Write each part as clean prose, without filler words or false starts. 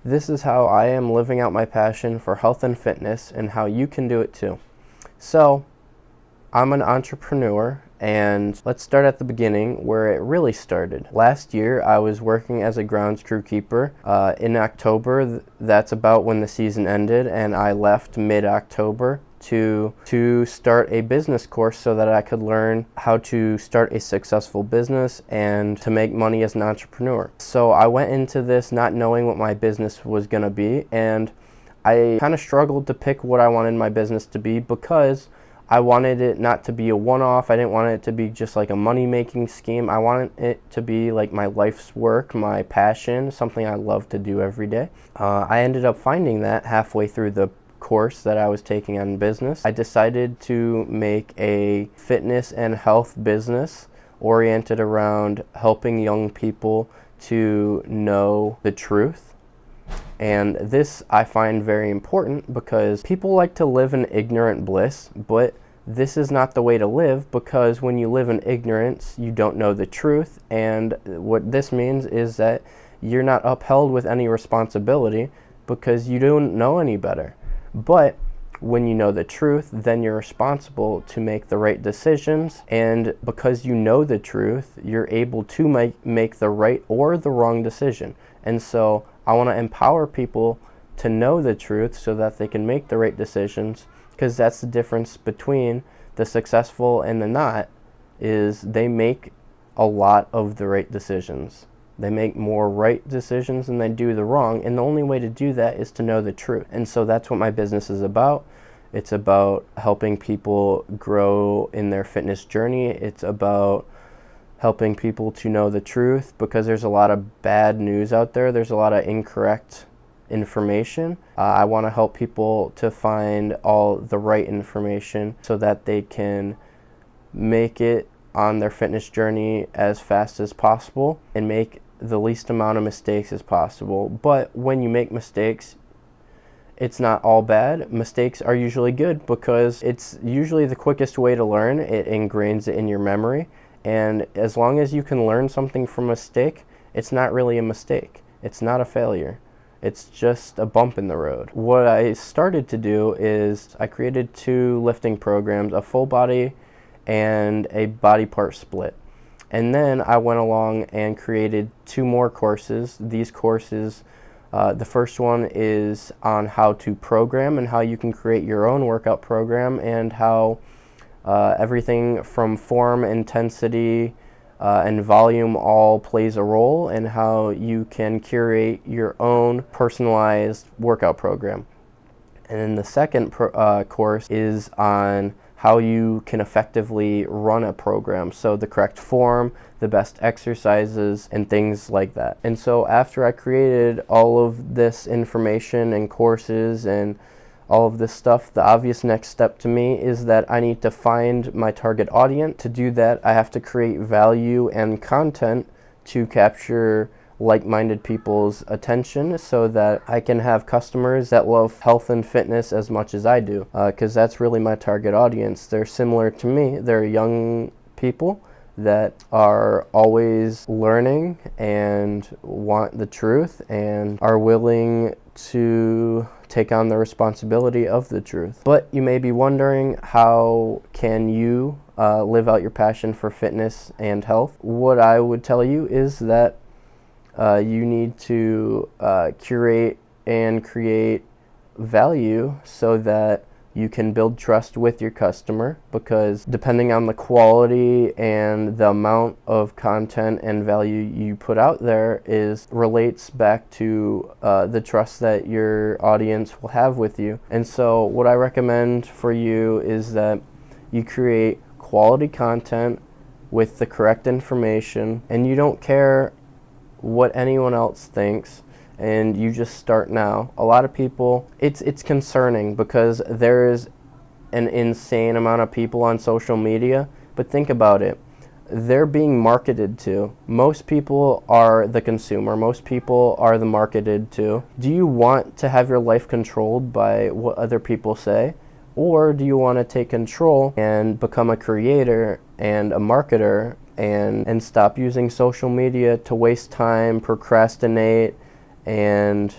This is how I am living out my passion for health and fitness and how you can do it too. So, I'm an entrepreneur, and let's start at the beginning where it really started. Last year, I was working as a grounds crew keeper. In October, that's about when the season ended, and I left mid-October to start a business course so that I could learn how to start a successful business and to make money as an entrepreneur. So I went into this not knowing what my business was going to be, and I kind of struggled to pick what I wanted my business to be because I wanted it not to be a one-off. I didn't want it to be just like a money-making scheme. I wanted it to be like my life's work, my passion, something I love to do every day. I ended up finding that halfway through the course that I was taking on business. I decided to make a fitness and health business oriented around helping young people to know the truth. And this I find very important because people like to live in ignorant bliss, but this is not the way to live, because when you live in ignorance, you don't know the truth. And what this means is that you're not upheld with any responsibility because you don't know any better. But when you know the truth, then you're responsible to make the right decisions. And because you know the truth, you're able to make the right or the wrong decision. And so I want to empower people to know the truth so that they can make the right decisions, because that's the difference between the successful and the not, is they make a lot of the right decisions. They make more right decisions than they do the wrong, and the only way to do that is to know the truth. And so that's what my business is about. It's about helping people grow in their fitness journey. It's about helping people to know the truth, because there's a lot of bad news out there. There's a lot of incorrect information. I want to help people to find all the right information so that they can make it on their fitness journey as fast as possible and make the least amount of mistakes as possible. But when you make mistakes, it's not all bad. Mistakes are usually good because it's usually the quickest way to learn. It ingrains it in your memory. And as long as you can learn something from a mistake, it's not really a mistake. It's not a failure. It's just a bump in the road. What I started to do is I created 2 lifting programs, a full body and a body part split. And then I went along and created 2 more courses. These courses, the first one is on how to program and how you can create your own workout program, and how everything from form, intensity, and volume all plays a role, and how you can curate your own personalized workout program. And then the second course is on how you can effectively run a program, so the correct form, the best exercises, and things like that. And so after I created all of this information and courses and all of this stuff, the obvious next step to me is that I need to find my target audience. To do that, I have to create value and content to capture like-minded people's attention so that I can have customers that love health and fitness as much as I do, because that's really my target audience. They're similar to me. They're young people that are always learning and want the truth and are willing to take on the responsibility of the truth. But you may be wondering, how can you live out your passion for fitness and health? What I would tell you is that you need to curate and create value so that you can build trust with your customer, because depending on the quality and the amount of content and value you put out there relates back to the trust that your audience will have with you. And so what I recommend for you is that you create quality content with the correct information, and you don't care what anyone else thinks, and you just start now. A lot of people, it's concerning because there is an insane amount of people on social media, but think about it. They're being marketed to. Most people are the consumer. Most people are the marketed to. Do you want to have your life controlled by what other people say? Or do you want to take control and become a creator and a marketer and stop using social media to waste time, procrastinate, and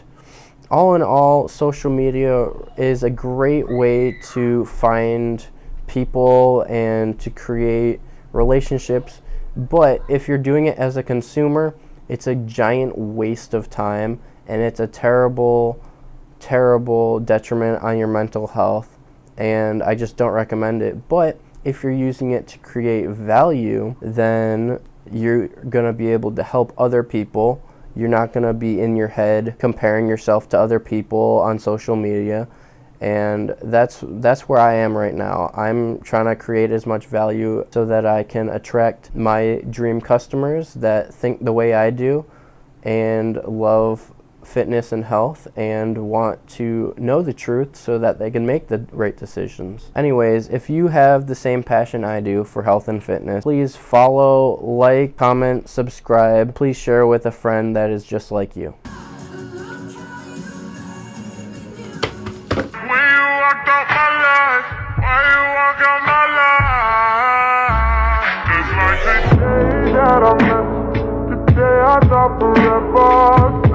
All in all, social media is a great way to find people and to create relationships, but if you're doing it as a consumer, it's a giant waste of time, and it's a terrible detriment on your mental health, and I just don't recommend it. But if you're using it to create value, then you're going to be able to help other people. You're not going to be in your head comparing yourself to other people on social media, and that's where I am right now. I'm trying to create as much value so that I can attract my dream customers that think the way I do and love fitness and health and want to know the truth so that they can make the right decisions. Anyways, if you have the same passion I do for health and fitness, please follow, like, comment, subscribe. Please share with a friend that is just like you. Today I thought forever.